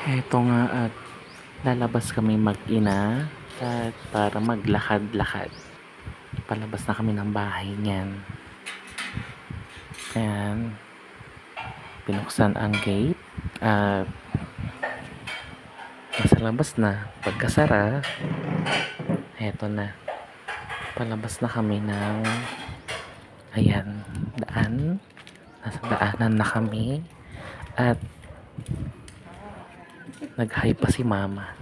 Eto nga at lalabas kami mag-ina at para maglakad-lakad. Palabas na kami ng bahay niyan. Ayan. Pinuksan ang gate at nasa labas na. Pagkasara, eto na. Palabas na kami ng ayan, daan. Nasa daanan na kami at nag-hi pa si mama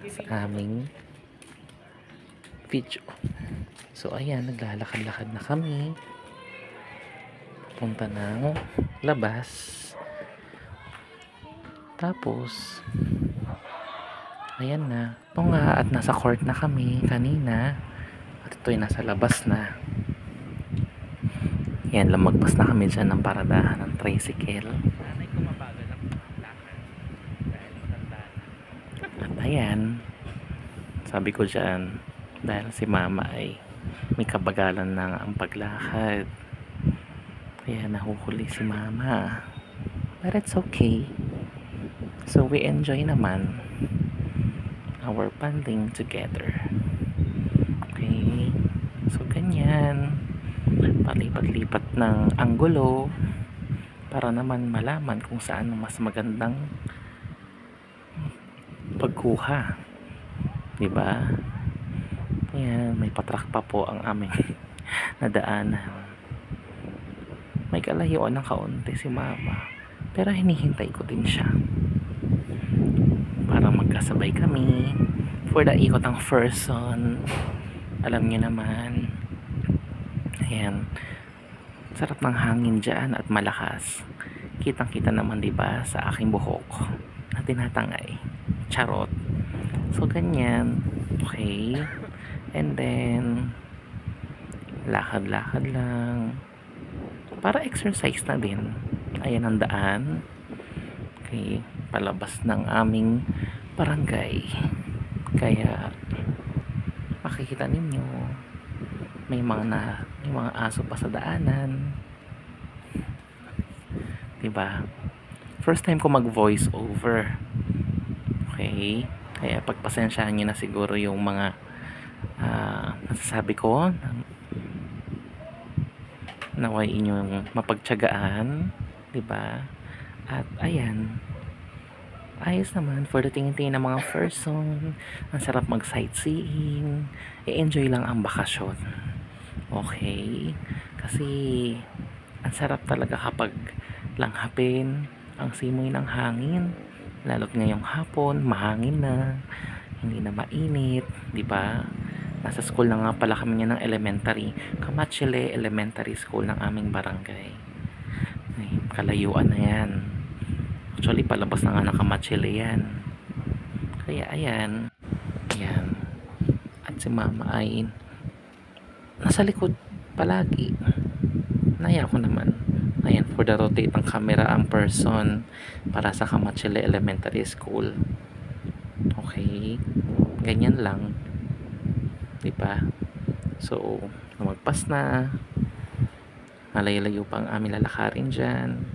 sa aming video. So ayan, naglalakad-lakad na kami punta ng labas. Tapos ayan na. Ito nga at nasa court na kami kanina at ito'y nasa labas na. Ayan, lumagpas na kami dyan ng paradahan ng tricycle. At ayan, sabi ko dyan, dahil si mama ay may kabagalan na ang paglakad, kaya nahuhuli si mama. But it's okay. So we enjoy naman our bonding together. Okay. So ganyan. Palipat-lipat ng anggulo para naman malaman kung saan mas magandang pagkuha. Diba? Ayan, may patrak pa po ang aming nadaanan. May kalayuan ng kaunti si mama, pero hinihintay ko din siya para magkasabay kami for the ikot ng person. Alam niyo naman. Ayan, sarap ng hangin dyan at malakas. Kitang kita naman diba sa aking buhok na tinatangay. Charot. So ganyan. Okay. And then lakad-lakad lang para exercise na din. Ayan ang daan. Okay, palabas ng aming barangay. Kaya makikita ninyo may mga aso pa sa daanan. Diba? First time ko mag voice over. Okay, kaya pagpasensyahan nyo na siguro yung mga nasasabi ko. Naway inyong mapagtiyagaan, diba? At ayan, ayos naman for the tingin-tingin ng mga person. Ang sarap mag sightseeing, i-enjoy lang ang bakasyon. Okay, kasi ang sarap talaga kapag langhapin ang simoy ng hangin, lalo't ngayong hapon mahangin na, hindi na mainit, diba? Nasa school na nga pala kami niya ng elementary, Kamachile Elementary School ng aming barangay. Ay, kalayuan na yan. Actually palabas na nga ng Kamachile yan. Kaya ayan, ayan. At si mama ay nasa likod palagi. Naya ko naman. Ayan, for the rotate ng camera ang person para sa Kamachile Elementary School. Okay, ganyan lang, diba? So lumagpas na, malayo-layo pa ang aming lalakarin dyan.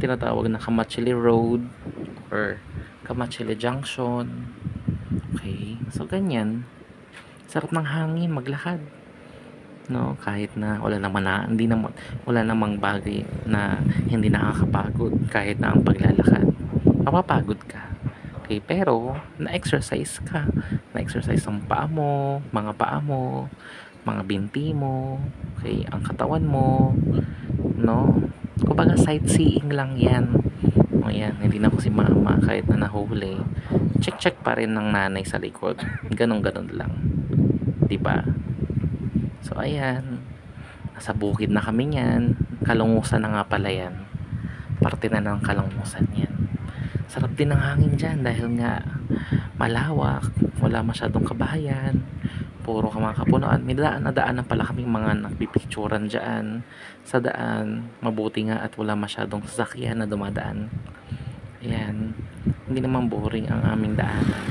Tinatawag na Kamachile Road or Kamachile Junction. Okay, so ganyan. Sarap ng hangin maglakad, no? Kahit na wala namang bagay na hindi nakakapagod. Kahit na ang paglalakad mapapagod ka, okay, pero na-exercise ka. Na-exercise ang paa mo, mga binti mo, okay, ang katawan mo, no? Kumbaga sightseeing lang yan. O yan, hindi na ko si mama kahit na nahuli, check pa rin ng nanay sa likod. Ganon lang, diba? So ayan, nasa bukid na kami niyan. Kalungusan na nga pala yan, parte na ng kalungusan yan. Sarap din ng hangin dyan dahil nga malawak, wala masyadong kabahayan, puro mga kapunuan. May daanan pala kaming mga nagpipicturan dyan sa daan. Mabuti nga at wala masyadong sasakyan na dumadaan. Ayan, hindi naman boring ang aming daanan.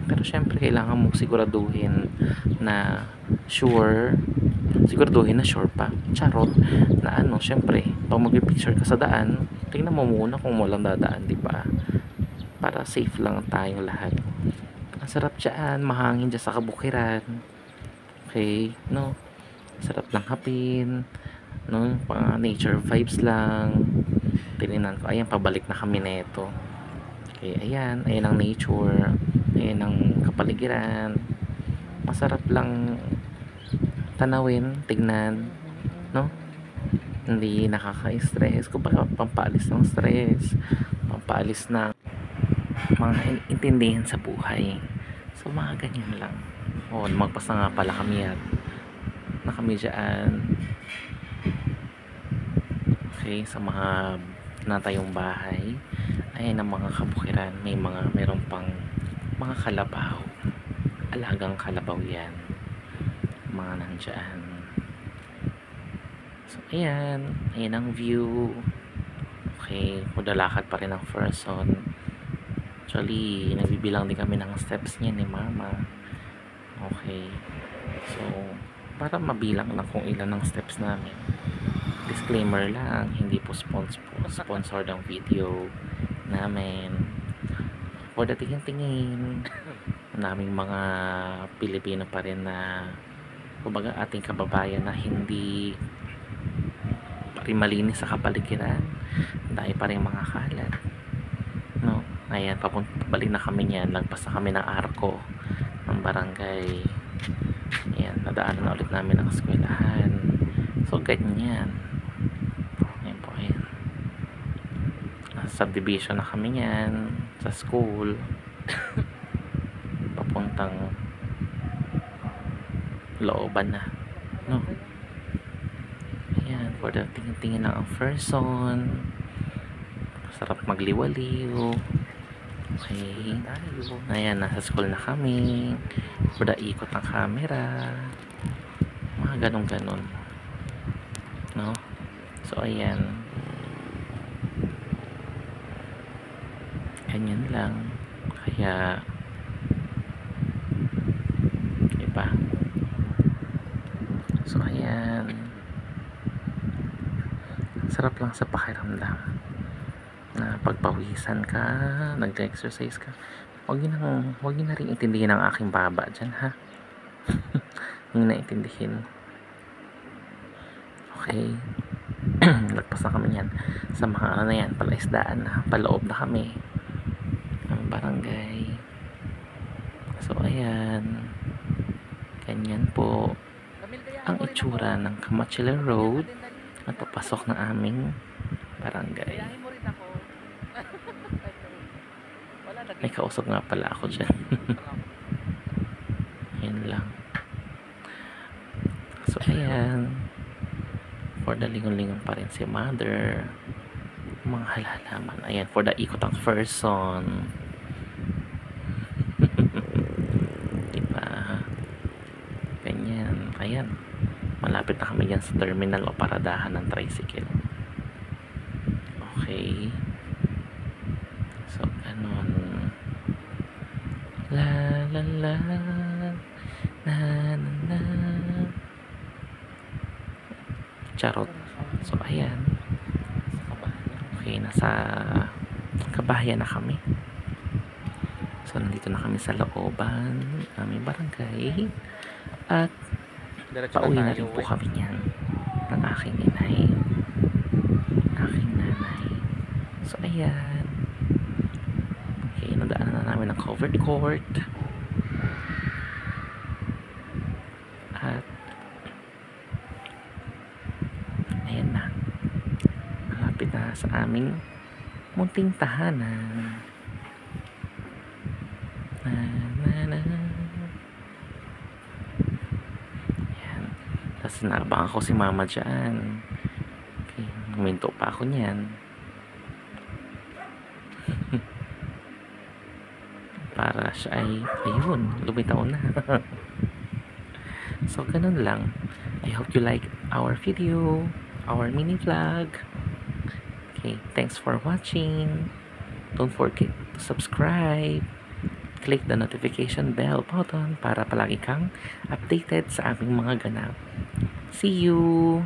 Pero syempre kailangan mong siguraduhin na sure siguraduhin na sure pa. Charot. Na ano, syempre, pag mag-picture ka sa daan, tingnan mo muna kung walang dadaan, di ba? Para safe lang tayong lahat. Ang sarap dyan, mahangin dyan sa kabukiran. Okay, no? Sarap lang hapin. No? Pang nature vibes lang. Tininan ko, ayan, pabalik na kami neto. Okay, ayan ang nature. Ayan ang kapaligiran. Masarap lang tanawin, tignan, no? Hindi nakaka-stress. Kumbaga, pampaalis ng stress, pampaalis ng mga intindihan sa buhay. So, mga ganyan lang. O, magpasa nga pala kami yan. Na kami dyan. Okay, sa mga natayong bahay. Ayan ang mga kabukiran. Mayroon pang mga kalabaw. Alagang kalabaw yan. Mga nandyan. So, ayan ang view. Okay, maglalakad pa rin ang person. Actually, nagbibilang din kami ng steps niya ni mama. Okay, so para mabilang lang kung ilan ang steps namin. Disclaimer lang, hindi po sponsored ang video namin. For the tingin-tingin, naming mga Pilipino pa rin na kumbaga ating kababayan na hindi rin malinis sa kapaligiran, dahil pa rin mga kalat, no? Ayan, pabalik na kami niyan, lagpas na kami ng arko ng barangay. Ayan, nadaanan na ulit namin ang eskwelahan. So ganyan. Ayan po, ayan, subdivision na kami niyan sa school papuntang looban na, no? Ayan, for the tingin-tingin lang ang person. Sarap magliwaliw. Okay, ayan, nasa school na kami. For the ikot ng camera, mga ganon, no? So ayan, ganyan lang. Kaya iba. So ayan, sarap lang sa pakiramdam na pagpawisan ka, nag-exercise ka. Huwag nyo na rin intindihin ang aking baba dyan, ha? Huwag nyo na intindihin. Okay. Lagpas na kami yan sa mga ano na yan, palaisdaan na, paloob na kami ng barangay. So ayan, ganyan po ang itsura ng Kamachila Road at papasok na aming barangay. May kausap nga pala ako dyan. Yan lang. So ayan, for the lingon-lingon pa rin si mother, mga halalaman. Ayan, for the ikot ang person. Diba? Ganyan. Ayan, malapit na kami dyan sa terminal o paradahan ng tricycle. Okay, so ganun. La la la na na na. Charot. So ayan, okay, nasa kabahayan na kami. So nandito na kami sa looban aming barangay at pauwi na rin po kami niyan ng aking inay, aking nanay. So ayan, okay, nadaanan na namin ang covered court at ayan na, malapit na sa aming munting tahanan. Ayan, tapos naabangan ko si mama dyan. Okay, huminto pa ako niyan para siya ay ayun, lumitaw na. So ganun lang. I hope you like our video, our mini vlog. Okay, thanks for watching. Don't forget to subscribe. click the notification bell button para palagi kang updated sa aming mga ganap. See you!